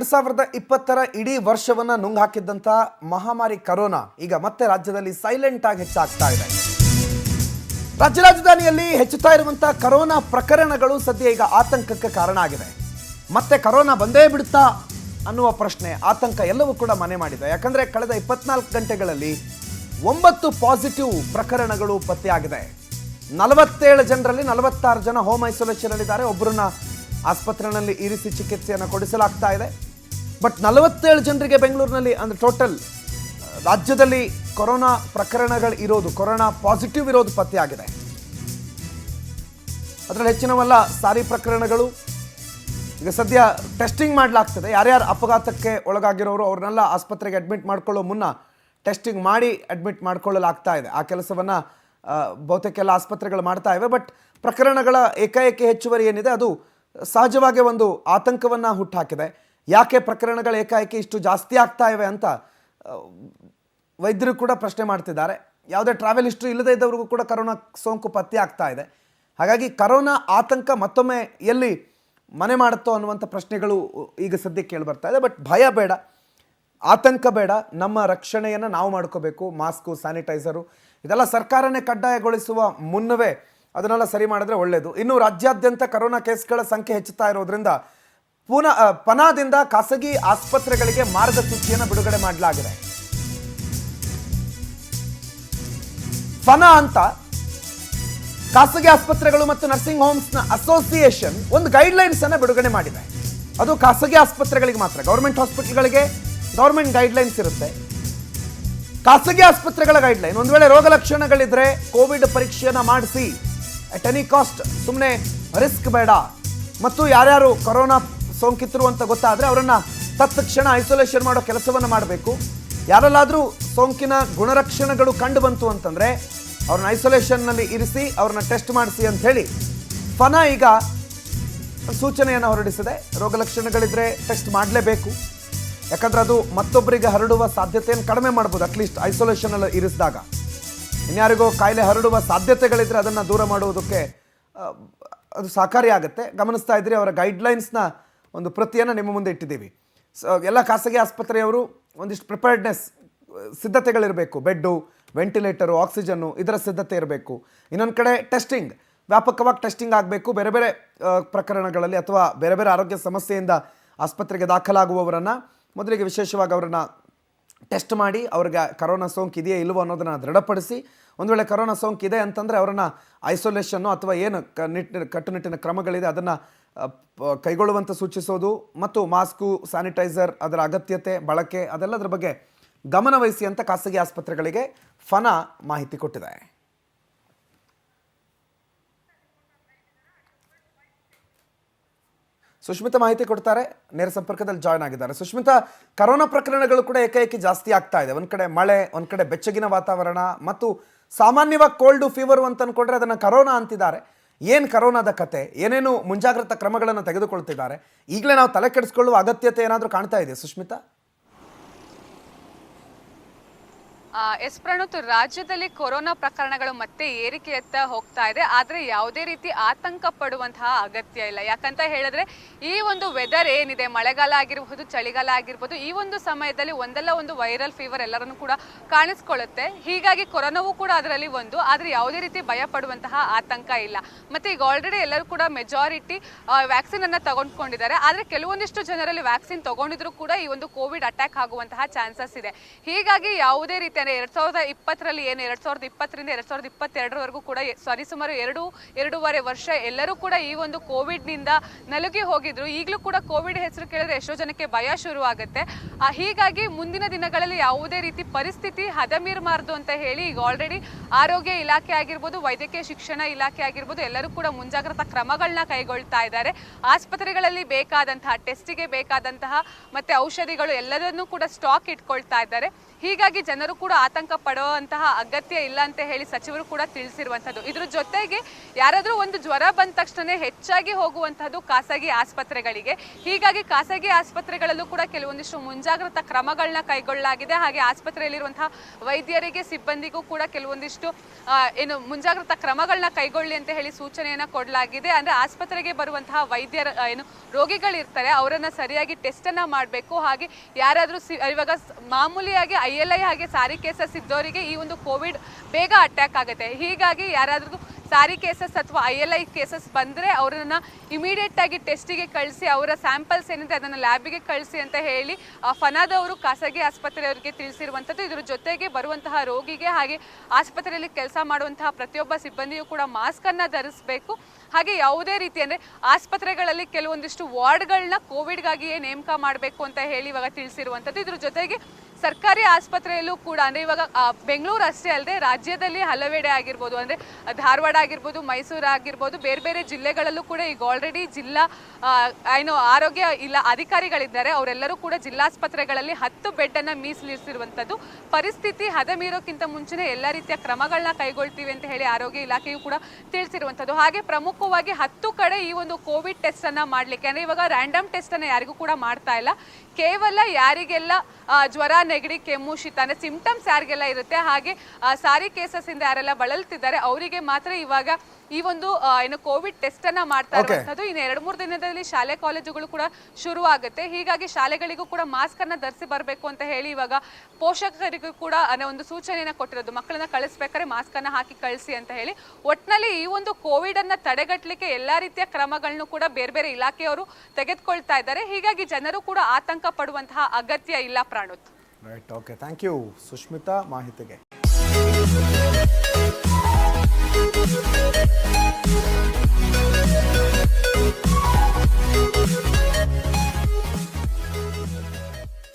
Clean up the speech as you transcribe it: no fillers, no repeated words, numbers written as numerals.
2020 ಇಡೀ ವರ್ಷವನ್ನ ನುಂಗ್ ಹಾಕಿದ್ದಂತ ಮಹಾಮಾರಿ ಕರೋನಾ ಈಗ ಮತ್ತೆ ರಾಜ್ಯದಲ್ಲಿ ಸೈಲೆಂಟ್ ಆಗಿ ಹೆಚ್ಚಾಗ್ತಾ ಇದೆ. ರಾಜ್ಯ ರಾಜಧಾನಿಯಲ್ಲಿ ಹೆಚ್ಚುತ್ತಾ ಇರುವಂತಹ ಕರೋನಾ ಪ್ರಕರಣಗಳು ಸದ್ಯ ಈಗ ಆತಂಕಕ್ಕೆ ಕಾರಣ ಆಗಿದೆ. ಮತ್ತೆ ಕರೋನಾ ಬಂದೇ ಬಿಡುತ್ತಾ ಅನ್ನುವ ಪ್ರಶ್ನೆ, ಆತಂಕ ಎಲ್ಲವೂ ಕೂಡ ಮನೆ ಮಾಡಿದೆ. ಯಾಕಂದ್ರೆ ಕಳೆದ 24 ಗಂಟೆಗಳಲ್ಲಿ 9 ಪಾಸಿಟಿವ್ ಪ್ರಕರಣಗಳು ಪತ್ತೆಯಾಗಿದೆ. 47 ಜನರಲ್ಲಿ 46 ಜನ ಹೋಮ್ ಐಸೋಲೇಷನ್ ಅಲ್ಲಿದ್ದಾರೆ. ಒಬ್ಬರನ್ನ ಆಸ್ಪತ್ರೆಯಲ್ಲಿ ಇರಿಸಿ ಚಿಕಿತ್ಸೆಯನ್ನು ಕೊಡಿಸಲಾಗ್ತಾ ಇದೆ. ಬಟ್ 47 ಜನರಿಗೆ ಬೆಂಗಳೂರಿನಲ್ಲಿ ಅಂದ್ರೆ ಟೋಟಲ್ ರಾಜ್ಯದಲ್ಲಿ ಕೊರೋನಾ ಪ್ರಕರಣಗಳು ಇರೋದು, ಕೊರೋನಾ ಪಾಸಿಟಿವ್ ಇರೋದು ಪತ್ತೆಯಾಗಿದೆ. ಅದರಲ್ಲಿ ಹೆಚ್ಚಿನವಲ್ಲ ಸಾರಿ ಪ್ರಕರಣಗಳು. ಈಗ ಸದ್ಯ ಟೆಸ್ಟಿಂಗ್ ಮಾಡಲಾಗ್ತದೆ. ಯಾರ್ಯಾರು ಅಪಘಾತಕ್ಕೆ ಒಳಗಾಗಿರೋರು ಅವ್ರನ್ನೆಲ್ಲ ಆಸ್ಪತ್ರೆಗೆ ಅಡ್ಮಿಟ್ ಮಾಡ್ಕೊಳ್ಳೋ ಮುನ್ನ ಟೆಸ್ಟಿಂಗ್ ಮಾಡಿ ಅಡ್ಮಿಟ್ ಮಾಡ್ಕೊಳ್ಳಲಾಗ್ತಾ ಇದೆ. ಆ ಕೆಲಸವನ್ನು ಬಹುತೇಕ ಎಲ್ಲ ಆಸ್ಪತ್ರೆಗಳು ಮಾಡ್ತಾ ಇವೆ. ಬಟ್ ಪ್ರಕರಣಗಳ ಏಕಾಏಕಿ ಹೆಚ್ಚುವರಿ ಏನಿದೆ ಅದು ಸಹಜವಾಗಿ ಒಂದು ಆತಂಕವನ್ನು ಹುಟ್ಟುಹಾಕಿದೆ. ಯಾಕೆ ಪ್ರಕರಣಗಳ ಏಕಾಏಕಿ ಇಷ್ಟು ಜಾಸ್ತಿ ಆಗ್ತಾ ಇವೆ ಅಂತ ವೈದ್ಯರು ಕೂಡ ಪ್ರಶ್ನೆ ಮಾಡ್ತಿದ್ದಾರೆ. ಯಾವುದೇ ಟ್ರಾವೆಲ್ ಹಿಸ್ಟ್ರಿ ಇಲ್ಲದೇ ಇದ್ದವ್ರಿಗೂ ಕೂಡ ಕರೋನಾ ಸೋಂಕು ಪತ್ತೆ ಆಗ್ತಾ ಇದೆ. ಹಾಗಾಗಿ ಕರೋನಾ ಆತಂಕ ಮತ್ತೊಮ್ಮೆ ಎಲ್ಲಿ ಮನೆ ಮಾಡುತ್ತೋ ಅನ್ನುವಂಥ ಪ್ರಶ್ನೆಗಳು ಈಗ ಸದ್ಯಕ್ಕೆ ಕೇಳಿ ಬರ್ತಾ ಇದೆ. ಬಟ್ ಭಯ ಬೇಡ, ಆತಂಕ ಬೇಡ. ನಮ್ಮ ರಕ್ಷಣೆಯನ್ನು ನಾವು ಮಾಡ್ಕೋಬೇಕು. ಮಾಸ್ಕು, ಸ್ಯಾನಿಟೈಸರು ಇದೆಲ್ಲ ಸರ್ಕಾರನೇ ಕಡ್ಡಾಯಗೊಳಿಸುವ ಮುನ್ನವೇ ಅದನ್ನೆಲ್ಲ ಸರಿ ಮಾಡಿದ್ರೆ ಒಳ್ಳೆಯದು. ಇನ್ನು ರಾಜ್ಯಾದ್ಯಂತ ಕರೋನಾ ಕೇಸ್ಗಳ ಸಂಖ್ಯೆ ಹೆಚ್ಚುತ್ತಾ ಇರೋದ್ರಿಂದ ಪನಾದಿಂದ ಖಾಸಗಿ ಆಸ್ಪತ್ರೆಗಳಿಗೆ ಮಾರ್ಗಸೂಚಿಯನ್ನು ಬಿಡುಗಡೆ ಮಾಡಲಾಗಿದೆ. ಫನಾ ಅಂತ ಖಾಸಗಿ ಆಸ್ಪತ್ರೆಗಳು ಮತ್ತು ನರ್ಸಿಂಗ್ ಹೋಮ್ಸ್ನ ಅಸೋಸಿಯೇಷನ್ ಒಂದು ಗೈಡ್ಲೈನ್ಸ್ ಅನ್ನು ಬಿಡುಗಡೆ ಮಾಡಿದೆ. ಅದು ಖಾಸಗಿ ಆಸ್ಪತ್ರೆಗಳಿಗೆ ಮಾತ್ರ. ಗೌರ್ಮೆಂಟ್ ಹಾಸ್ಪಿಟಲ್ಗಳಿಗೆ ಗೌರ್ಮೆಂಟ್ ಗೈಡ್ಲೈನ್ಸ್ ಇರುತ್ತೆ. ಖಾಸಗಿ ಆಸ್ಪತ್ರೆಗಳ ಗೈಡ್ಲೈನ್, ಒಂದು ವೇಳೆ ರೋಗ ಲಕ್ಷಣಗಳಿದ್ರೆ ಕೋವಿಡ್ ಪರೀಕ್ಷೆಯನ್ನು ಮಾಡಿಸಿ, ಅಟ್ ಎನಿ ಕಾಸ್ಟ್, ಸುಮ್ಮನೆ ರಿಸ್ಕ್ ಬೇಡ. ಮತ್ತು ಯಾರ್ಯಾರು ಕೊರೋನಾ ಸೋಂಕಿತರು ಅಂತ ಗೊತ್ತಾದರೆ ಅವರನ್ನು ತತ್ಕ್ಷಣ ಐಸೋಲೇಷನ್ ಮಾಡೋ ಕೆಲಸವನ್ನು ಮಾಡಬೇಕು. ಯಾರಲ್ಲಾದರೂ ಸೋಂಕಿನ ಗುಣಲಕ್ಷಣಗಳು ಕಂಡು ಬಂತು ಅಂತಂದರೆ ಅವ್ರನ್ನ ಐಸೋಲೇಷನ್ನಲ್ಲಿ ಇರಿಸಿ ಅವ್ರನ್ನ ಟೆಸ್ಟ್ ಮಾಡಿಸಿ ಅಂತ ಹೇಳಿ ಫನಾ ಈಗ ಸೂಚನೆಯನ್ನು ಹೊರಡಿಸಿದೆ. ರೋಗ ಲಕ್ಷಣಗಳಿದ್ರೆ ಟೆಸ್ಟ್ ಮಾಡಲೇಬೇಕು. ಯಾಕಂದ್ರೆ ಅದು ಮತ್ತೊಬ್ಬರಿಗೆ ಹರಡುವ ಸಾಧ್ಯತೆಯನ್ನು ಕಡಿಮೆ ಮಾಡ್ಬೋದು. ಅಟ್ಲೀಸ್ಟ್ ಐಸೋಲೇಷನಲ್ಲಿ ಇರಿಸಿದಾಗ ಇನ್ಯಾರಿಗೋ ಕಾಯಿಲೆ ಹರಡುವ ಸಾಧ್ಯತೆಗಳಿದ್ರೆ ಅದನ್ನು ದೂರ ಮಾಡುವುದಕ್ಕೆ ಅದು ಸಹಕಾರಿಯಾಗುತ್ತೆ. ಗಮನಿಸ್ತಾ ಇದ್ರಿ, ಅವರ ಗೈಡ್ಲೈನ್ಸ್ನ ಒಂದು ಪ್ರತಿಯನ್ನು ನಿಮ್ಮ ಮುಂದೆ ಇಟ್ಟಿದ್ದೀವಿ. ಎಲ್ಲ ಖಾಸಗಿ ಆಸ್ಪತ್ರೆಯವರು ಒಂದಿಷ್ಟು ಪ್ರಿಪೇರ್ಡ್ನೆಸ್ ಸಿದ್ಧತೆಗಳಿರಬೇಕು. ಬೆಡ್ಡು, ವೆಂಟಿಲೇಟರು, ಆಕ್ಸಿಜನ್ನು ಇದರ ಸಿದ್ಧತೆ ಇರಬೇಕು. ಇನ್ನೊಂದು ಕಡೆ ಟೆಸ್ಟಿಂಗ್, ವ್ಯಾಪಕವಾಗಿ ಟೆಸ್ಟಿಂಗ್ ಆಗಬೇಕು. ಬೇರೆ ಬೇರೆ ಪ್ರಕರಣಗಳಲ್ಲಿ ಅಥವಾ ಬೇರೆ ಬೇರೆ ಆರೋಗ್ಯ ಸಮಸ್ಯೆಯಿಂದ ಆಸ್ಪತ್ರೆಗೆ ದಾಖಲಾಗುವವರನ್ನು ಮೊದಲಿಗೆ ವಿಶೇಷವಾಗಿ ಅವರನ್ನು ಟೆಸ್ಟ್ ಮಾಡಿ ಅವ್ರಿಗೆ ಕರೋನಾ ಸೋಂಕು ಇದೆಯೇ ಇಲ್ಲವೋ ಅನ್ನೋದನ್ನು ದೃಢಪಡಿಸಿ, ಒಂದು ವೇಳೆ ಕರೋನಾ ಸೋಂಕು ಇದೆ ಅಂತಂದರೆ ಅವರನ್ನು ಐಸೋಲೇಷನ್ನು ಅಥವಾ ಏನು ಕಟ್ಟುನಿಟ್ಟಿನ ಕ್ರಮಗಳಿದೆ ಅದನ್ನು ಕೈಗೊಳ್ಳುವಂತೆ ಸೂಚಿಸೋದು ಮತ್ತು ಮಾಸ್ಕು, ಸ್ಯಾನಿಟೈಸರ್ ಅದರ ಅಗತ್ಯತೆ, ಬಳಕೆ ಅದೆಲ್ಲದರ ಬಗ್ಗೆ ಗಮನವಹಿಸಿ ಅಂತ ಖಾಸಗಿ ಆಸ್ಪತ್ರೆಗಳಿಗೆ ಫನಾ ಮಾಹಿತಿ ಕೊಟ್ಟಿದೆ. ಸುಷ್ಮಿತಾ ಮಾಹಿತಿ ಕೊಡ್ತಾರೆ, ನೇರ ಸಂಪರ್ಕದಲ್ಲಿ ಜಾಯ್ನ್ ಆಗಿದ್ದಾರೆ. ಸುಷ್ಮಿತಾ, ಕರೋನಾ ಪ್ರಕರಣಗಳು ಕೂಡ ಏಕಾಏಕಿ ಜಾಸ್ತಿ ಆಗ್ತಾ ಇದೆ. ಒಂದು ಕಡೆ ಮಳೆ, ಒಂದು ಕಡೆ ಬೆಚ್ಚಗಿನ ವಾತಾವರಣ ಮತ್ತು ಸಾಮಾನ್ಯವಾಗಿ ಕೋಲ್ಡು ಫೀವರು ಅಂತ ಅಂದ್ಕೊಂಡ್ರೆ ಅದನ್ನು ಕರೋನಾ ಅಂತಿದ್ದಾರೆ. ಏನು ಕರೋನಾದ ಕತೆ, ಏನೇನು ಮುಂಜಾಗ್ರತಾ ಕ್ರಮಗಳನ್ನು ತೆಗೆದುಕೊಳ್ತಿದ್ದಾರೆ, ಈಗಲೇ ನಾವು ತಲೆ ಕೆಡಿಸ್ಕೊಳ್ಳುವ ಅಗತ್ಯತೆ ಏನಾದರೂ ಕಾಣ್ತಾ ಇದೆ ಸುಷ್ಮಿತಾ? ಎಸ್ ಪ್ರಣುತ್, ರಾಜ್ಯದಲ್ಲಿ ಕೊರೋನಾ ಪ್ರಕರಣಗಳು ಮತ್ತೆ ಏರಿಕೆಯತ್ತ ಹೋಗ್ತಾ ಇದೆ. ಆದರೆ ಯಾವುದೇ ರೀತಿ ಆತಂಕ ಪಡುವಂತಹ ಅಗತ್ಯ ಇಲ್ಲ. ಯಾಕಂತ ಹೇಳಿದ್ರೆ ಈ ಒಂದು ವೆದರ್ ಏನಿದೆ, ಮಳೆಗಾಲ ಆಗಿರ್ಬೋದು, ಚಳಿಗಾಲ ಆಗಿರ್ಬೋದು, ಈ ಒಂದು ಸಮಯದಲ್ಲಿ ಒಂದಲ್ಲ ಒಂದು ವೈರಲ್ ಫೀವರ್ ಎಲ್ಲರನ್ನು ಕೂಡ ಕಾಣಿಸ್ಕೊಳ್ಳುತ್ತೆ. ಹೀಗಾಗಿ ಕೊರೋನಾವೂ ಕೂಡ ಅದರಲ್ಲಿ ಒಂದು. ಆದರೆ ಯಾವುದೇ ರೀತಿ ಭಯ ಪಡುವಂತಹ ಆತಂಕ ಇಲ್ಲ. ಮತ್ತೆ ಈಗ ಆಲ್ರೆಡಿ ಎಲ್ಲರೂ ಕೂಡ ಮೆಜಾರಿಟಿ ವ್ಯಾಕ್ಸಿನ್ ಅನ್ನ ತಗೊಂಡ್ಕೊಂಡಿದ್ದಾರೆ. ಆದರೆ ಕೆಲವೊಂದಿಷ್ಟು ಜನರಲ್ಲಿ ವ್ಯಾಕ್ಸಿನ್ ತಗೊಂಡಿದ್ರು ಕೂಡ ಈ ಒಂದು ಕೋವಿಡ್ ಅಟ್ಯಾಕ್ ಆಗುವಂತಹ ಚಾನ್ಸಸ್ ಇದೆ. ಹೀಗಾಗಿ ಯಾವುದೇ ರೀತಿ 2020ರಲ್ಲಿ ಏನು 2020ರಿಂದ 2022ರವರೆಗೂ ಕೂಡ ಸುಮಾರು 2.5 ವರ್ಷ ಎಲ್ಲರೂ ಕೂಡ ಈ ಒಂದು ಕೋವಿಡ್ನಿಂದ ನಲುಗಿ ಹೋಗಿದ್ರು. ಈಗಲೂ ಕೂಡ ಕೋವಿಡ್ ಹೆಸರು ಕೇಳಿದ್ರೆ ಎಷ್ಟೋ ಜನಕ್ಕೆ ಭಯ ಶುರು ಆಗುತ್ತೆ. ಹೀಗಾಗಿ ಮುಂದಿನ ದಿನಗಳಲ್ಲಿ ಯಾವುದೇ ರೀತಿ ಪರಿಸ್ಥಿತಿ ಹದಮೀರಬಾರದು ಅಂತ ಹೇಳಿ ಈಗ ಆಲ್ರೆಡಿ ಆರೋಗ್ಯ ಇಲಾಖೆ ಆಗಿರ್ಬೋದು, ವೈದ್ಯಕೀಯ ಶಿಕ್ಷಣ ಇಲಾಖೆ ಆಗಿರ್ಬೋದು, ಎಲ್ಲರೂ ಕೂಡ ಮುಂಜಾಗ್ರತಾ ಕ್ರಮಗಳನ್ನ ಕೈಗೊಳ್ತಾ ಇದ್ದಾರೆ. ಆಸ್ಪತ್ರೆಗಳಲ್ಲಿ ಬೇಕಾದಂತಹ ಟೆಸ್ಟಿಗೆ ಬೇಕಾದಂತಹ ಮತ್ತೆ ಔಷಧಿಗಳು ಎಲ್ಲದನ್ನೂ ಕೂಡ ಸ್ಟಾಕ್ ಇಟ್ಕೊಳ್ತಾ ಇದ್ದಾರೆ. ಹೀಗಾಗಿ ಜನರು ಕೂಡ ಆತಂಕ ಪಡುವಂತಹ ಅಗತ್ಯ ಇಲ್ಲ ಅಂತ ಹೇಳಿ ಸಚಿವರು ಕೂಡ ತಿಳಿಸಿರುವಂತದ್ದು. ಇದ್ರ ಜೊತೆಗೆ ಯಾರಾದ್ರೂ ಒಂದು ಜ್ವರ ಬಂದ ತಕ್ಷಣ ಹೆಚ್ಚಾಗಿ ಹೋಗುವಂತಹದ್ದು ಖಾಸಗಿ ಆಸ್ಪತ್ರೆಗಳಿಗೆ. ಹೀಗಾಗಿ ಖಾಸಗಿ ಆಸ್ಪತ್ರೆಗಳಲ್ಲೂ ಕೂಡ ಕೆಲವೊಂದಿಷ್ಟು ಮುಂಜಾಗ್ರತಾ ಕ್ರಮಗಳನ್ನ ಕೈಗೊಳ್ಳಲಾಗಿದೆ. ಹಾಗೆ ಆಸ್ಪತ್ರೆಯಲ್ಲಿರುವಂತಹ ವೈದ್ಯರಿಗೆ ಸಿಬ್ಬಂದಿಗೂ ಕೂಡ ಕೆಲವೊಂದಿಷ್ಟು ಏನು ಮುಂಜಾಗ್ರತಾ ಕ್ರಮಗಳನ್ನ ಕೈಗೊಳ್ಳಿ ಅಂತ ಹೇಳಿ ಸೂಚನೆಯನ್ನ ಕೊಡಲಾಗಿದೆ. ಅಂದ್ರೆ ಆಸ್ಪತ್ರೆಗೆ ಬರುವಂತಹ ವೈದ್ಯರ ಏನು ರೋಗಿಗಳಿರ್ತಾರೆ ಅವರನ್ನ ಸರಿಯಾಗಿ ಟೆಸ್ಟ್ ಅನ್ನ ಮಾಡಬೇಕು. ಹಾಗೆ ಯಾರಾದ್ರೂ ಇವಾಗ ಮಾಮೂಲಿಯಾಗಿ ILI ಹಾಗೆ ಸಾರಿ ಕೇಸಸ್ ಇದ್ದವರಿಗೆ ಈ ಒಂದು ಕೋವಿಡ್ ಬೇಗ ಅಟ್ಯಾಕ್ ಆಗುತ್ತೆ. ಹೀಗಾಗಿ ಯಾರಾದ್ರೂ ಸಾರಿ ಕೇಸಸ್ ಅಥವಾ ILI ಕೇಸಸ್ ಬಂದ್ರೆ ಅವರನ್ನ ಇಮಿಡಿಯೇಟ್ ಆಗಿ ಟೆಸ್ಟಿಗೆ ಕಳಿಸಿ ಅವರ ಸ್ಯಾಂಪಲ್ಸ್ ಏನಿದೆ ಅದನ್ನ ಲ್ಯಾಬಿಗೆ ಕಳಿಸಿ ಅಂತ ಹೇಳಿ ಫನಾದವರು ಖಾಸಗಿ ಆಸ್ಪತ್ರೆಯವರಿಗೆ ತಿಳಿಸಿರುವಂತದ್ದು. ಇದ್ರ ಜೊತೆಗೆ ಬರುವಂತಹ ರೋಗಿಗೆ ಹಾಗೆ ಆಸ್ಪತ್ರೆಯಲ್ಲಿ ಕೆಲಸ ಮಾಡುವಂತಹ ಪ್ರತಿಯೊಬ್ಬ ಸಿಬ್ಬಂದಿಯೂ ಕೂಡ ಮಾಸ್ಕ್ ಅನ್ನ ಧರಿಸಬೇಕು. ಹಾಗೆ ಯಾವುದೇ ರೀತಿ ಅಂದ್ರೆ ಆಸ್ಪತ್ರೆಗಳಲ್ಲಿ ಕೆಲವೊಂದಿಷ್ಟು ವಾರ್ಡ್ಗಳನ್ನ ಕೋವಿಡ್ಗಾಗಿಯೇ ನೇಮಕ ಮಾಡಬೇಕು ಅಂತ ಹೇಳಿ ಇವಾಗ ತಿಳಿಸಿರುವಂತದ್ದು. ಇದ್ರ ಜೊತೆಗೆ ಸರ್ಕಾರಿ ಆಸ್ಪತ್ರೆಯಲ್ಲೂ ಕೂಡ ಅಂದ್ರೆ ಇವಾಗ ಬೆಂಗಳೂರು ಅಷ್ಟೇ ಅಲ್ಲದೆ ರಾಜ್ಯದಲ್ಲಿ ಹಲವೆಡೆ ಆಗಿರ್ಬೋದು, ಅಂದ್ರೆ ಧಾರವಾಡ ಆಗಿರ್ಬೋದು, ಮೈಸೂರು ಆಗಿರ್ಬೋದು, ಬೇರೆ ಬೇರೆ ಜಿಲ್ಲೆಗಳಲ್ಲೂ ಕೂಡ ಈಗ ಆಲ್ರೆಡಿ ಜಿಲ್ಲಾ ಏನು ಆರೋಗ್ಯ ಇಲ್ಲ ಅಧಿಕಾರಿಗಳಿದ್ದಾರೆ. ಅವರೆಲ್ಲರೂ ಕೂಡ ಜಿಲ್ಲಾಸ್ಪತ್ರೆಗಳಲ್ಲಿ 10 ಬೆಡ್ ಅನ್ನ ಮೀಸಲಿರಿಸಿರುವಂತದ್ದು. ಪರಿಸ್ಥಿತಿ ಹದಮೀರೋಕ್ಕಿಂತ ಮುಂಚೆನೆ ಎಲ್ಲ ರೀತಿಯ ಕ್ರಮಗಳನ್ನ ಕೈಗೊಳ್ತೀವಿ ಅಂತ ಹೇಳಿ ಆರೋಗ್ಯ ಇಲಾಖೆಯು ಕೂಡ ತಿಳಿಸಿರುವಂತದ್ದು. ಹಾಗೆ ಪ್ರಮುಖವಾಗಿ 10 ಕಡೆ ಈ ಒಂದು ಕೋವಿಡ್ ಟೆಸ್ಟ್ ಅನ್ನ ಮಾಡ್ಲಿಕ್ಕೆ, ಅಂದ್ರೆ ಇವಾಗ ರ್ಯಾಂಡಮ್ ಟೆಸ್ಟ್ ಅನ್ನ ಯಾರಿಗೂ ಕೂಡ ಮಾಡ್ತಾ ಇಲ್ಲ. ಕೇವಲ ಯಾರಿಗೆಲ್ಲ ಜ್ವರ, ನೆಗಡಿ, ಕೆಮ್ಮು, ಶೀತ ಅಂದ್ರೆ ಸಿಂಪ್ಟಮ್ಸ್ ಯಾರಿಗೆಲ್ಲ ಇರುತ್ತೆ, ಹಾಗೆ ಸಾರಿ ಕೇಸಸ್ ಇಂದ ಯಾರೆಲ್ಲ ಬಳಲ್ತಿದ್ದಾರೆ ಅವರಿಗೆ ಮಾತ್ರ ಇವಾಗ ಈ ಒಂದು ಏನು ಕೋವಿಡ್ ಟೆಸ್ಟ್ ಅನ್ನ ಮಾಡ್ತಾ ಇರುವಂತದ್ದು. ಇನ್ನು 2-3 ದಿನದಲ್ಲಿ ಶಾಲೆ ಕಾಲೇಜುಗಳು ಕೂಡ ಶುರು ಆಗುತ್ತೆ. ಹೀಗಾಗಿ ಶಾಲೆಗಳಿಗೂ ಕೂಡ ಮಾಸ್ಕ್ ಅನ್ನ ಧರಿಸಿ ಬರಬೇಕು ಅಂತ ಹೇಳಿ ಇವಾಗ ಪೋಷಕರಿಗೂ ಕೂಡ ಒಂದು ಸೂಚನೆಯನ್ನ ಕೊಟ್ಟಿರೋದು. ಮಕ್ಕಳನ್ನ ಕಳಿಸ್ಬೇಕಾದ್ರೆ ಮಾಸ್ಕ್ ಅನ್ನ ಹಾಕಿ ಕಳಿಸಿ ಅಂತ ಹೇಳಿ. ಒಟ್ನಲ್ಲಿ ಈ ಒಂದು ಕೋವಿಡ್ ಅನ್ನ ತಡೆಗಟ್ಟಲಿಕ್ಕೆ ಎಲ್ಲಾ ರೀತಿಯ ಕ್ರಮಗಳನ್ನು ಕೂಡ ಬೇರೆ ಬೇರೆ ಇಲಾಖೆಯವರು ತೆಗೆದುಕೊಳ್ತಾ ಇದ್ದಾರೆ. ಹೀಗಾಗಿ ಜನರು ಕೂಡ ಆತಂಕ ಪಡುವಂತಹ ಅಗತ್ಯ ಇಲ್ಲ. ಪ್ರಾಣುತ್. Right, okay, thank you Sushmita ಮಾಹಿತಿಗೆ.